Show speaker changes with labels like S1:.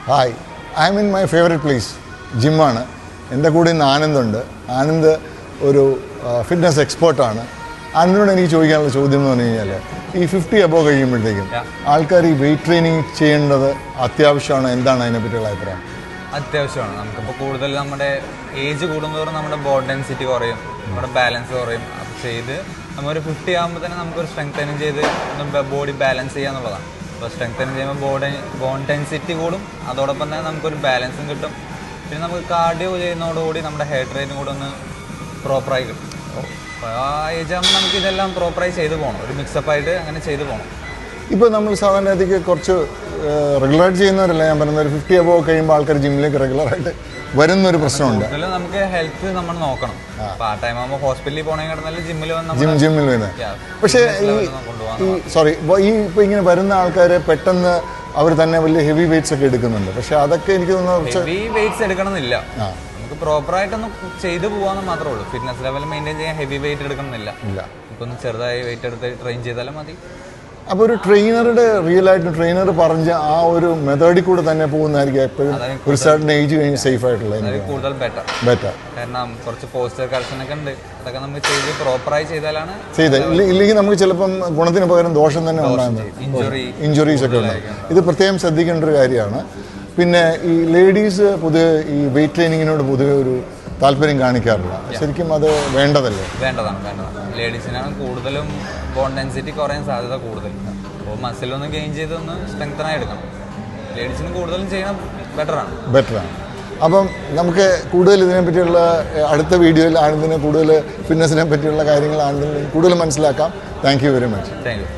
S1: Hi, I M in my favourite place, ജിമ്മാണ്. എൻ്റെ കൂടെ ഇന്ന് ആനന്ദുണ്ട്. ആനന്ദ് ഒരു ഫിറ്റ്നസ് എക്സ്പേർട്ടാണ്. ആനന്ദിനോട് എനിക്ക് ചോദിക്കാനുള്ള ചോദ്യം എന്ന് പറഞ്ഞു കഴിഞ്ഞാൽ, ഈ 50 അബോവ് കഴിയുമ്പോഴത്തേക്കും ആൾക്കാർ ഈ വെയിറ്റ് ട്രെയിനിങ് ചെയ്യേണ്ടത് അത്യാവശ്യമാണ്. എന്താണ് അതിനെപ്പറ്റിയുള്ള അഭിപ്രായം?
S2: അത്യാവശ്യമാണ്. നമുക്കിപ്പോൾ കൂടുതൽ നമ്മുടെ ഏജ് കൂടുന്നതോറും നമ്മുടെ ബോഡി ഡെൻസിറ്റി കുറയും, നമ്മുടെ ബാലൻസ് കുറയും. അപ്പോൾ ചെയ്ത് നമ്മളൊരു 50 ആകുമ്പോൾ തന്നെ നമുക്കൊരു സ്ട്രെങ്തനിങ് ചെയ്ത് ബോഡി ബാലൻസ് ചെയ്യുക എന്നുള്ളതാണ്. അപ്പോൾ സ്ട്രെങ്തനിങ് ചെയ്യുമ്പോൾ ബോൺ ഡെൻസിറ്റി കൂടും, അതോടൊപ്പം തന്നെ നമുക്കൊരു ബാലൻസും കിട്ടും. പിന്നെ നമുക്ക് കാർഡിയോ ചെയ്യുന്നതോടുകൂടി നമ്മുടെ ഹെഡ് റേറ്റും കൂടെ ഒന്ന് പ്രോപ്പറായി കിട്ടും. അപ്പോൾ ആ ഏജ് ആകുമ്പോൾ നമുക്ക് ഇതെല്ലാം പ്രോപ്പറായി ചെയ്തു പോകണം, ഒരു മിക്സപ്പായിട്ട് അങ്ങനെ ചെയ്തു പോകണം.
S1: ഇപ്പോൾ നമ്മൾ സാധാരണഗതിക്ക് കുറച്ച് റെഗുലറായിട്ട് ചെയ്യുന്നവരല്ല ഞാൻ പറയുന്നത്. ഒരു 50 അബോവ് കഴിയുമ്പോൾ ആൾക്കാർ ജിമ്മിലേക്ക് റെഗുലറായിട്ട് വരുന്നൊരു പ്രശ്നമുണ്ട്.
S2: നമുക്ക് ഹെൽത്ത് നമ്മൾ നോക്കണം. പാർട്ട് ടൈം ആകുമ്പോൾ ഹോസ്പിറ്റലിൽ പോകണമെങ്കിൽ ജിമ്മിൽ
S1: വരുന്നത്. പക്ഷേ ഇപ്പോൾ ഇങ്ങനെ വരുന്ന ആൾക്കാരെ പെട്ടെന്ന് അവർ തന്നെ വലിയ ഹെവി വെയിറ്റ്സ് ഒക്കെ എടുക്കുന്നുണ്ട്. പക്ഷെ അതൊക്കെ എനിക്ക് തോന്നുന്നു
S2: ഹെവി വെയിറ്റ്സ് എടുക്കണമെന്നില്ല. നമുക്ക് പ്രോപ്പറായിട്ടൊന്ന് ചെയ്തു പോകാമെന്ന് മാത്രമേ ഉള്ളൂ. ഫിറ്റ്നസ് ലെവൽ മെയിൻറ്റെയിൻ ചെയ്യാൻ ഹെവി വെയിറ്റ് എടുക്കണമെന്നില്ല. നമുക്കൊന്ന് ചെറുതായി വെയിറ്റ് എടുത്ത് ട്രെയിൻ ചെയ്താലും മതി.
S1: അപ്പോൾ ഒരു ട്രെയിനർ പറഞ്ഞ ആ ഒരു മെത്തേഡിൽ കൂടെ തന്നെ പോകുന്നതായിരിക്കും എപ്പോഴും ഒരു സർട്ടൻ ഏജ് കഴിഞ്ഞ് സേഫ് ആയിട്ടുള്ളത്
S2: കൂടുതൽ ബെറ്റർ. കാരണം കുറച്ച് പോസ്റ്റർ കറക്ഷൻ ഒക്കെ ഉണ്ട്, അതൊക്കെ നമുക്ക് ചെയ്ത് പ്രോപ്പറായി ചെയ്താലാണ്
S1: ഇല്ലെങ്കിൽ നമുക്ക് ചിലപ്പം ഗുണത്തിന് പകരം ദോഷം തന്നെ ഉണ്ടാകുന്നത്, ഇഞ്ചുറീസ് ഒക്കെ ഉണ്ടാകും. ഇത് പ്രത്യേകം ശ്രദ്ധിക്കേണ്ട ഒരു കാര്യമാണ്. പിന്നെ ഈ ലേഡീസ് പൊതുവെ ഈ വെയിറ്റ് ട്രെയിനിങ്ങിനോട് പൊതുവെ ഒരു താല്പര്യം കാണിക്കാറില്ല. ശരിക്കും അത് വേണ്ടതാണ്.
S2: ലേഡീസിനാണ് കൂടുതലും ബോൺ ഡെൻസിറ്റി കുറയാൻ സാധ്യത കൂടുതൽ. അപ്പോൾ മസിലൊന്ന് ഗെയിൻ ചെയ്തൊന്ന് സ്ട്രെങ്തനായി എടുക്കണം. ലേഡീസിന് കൂടുതലും ചെയ്യണം ബെറ്ററാണ്.
S1: അപ്പം നമുക്ക് കൂടുതൽ ഇതിനെപ്പറ്റിയുള്ള അടുത്ത വീഡിയോയിൽ ആനന്ദിനെ കൂടുതൽ ഫിറ്റ്നസിനെ പറ്റിയുള്ള കാര്യങ്ങൾ ആനന്ദിനെ കൂടുതൽ മനസ്സിലാക്കാം. Thank you very much.
S2: Thank you.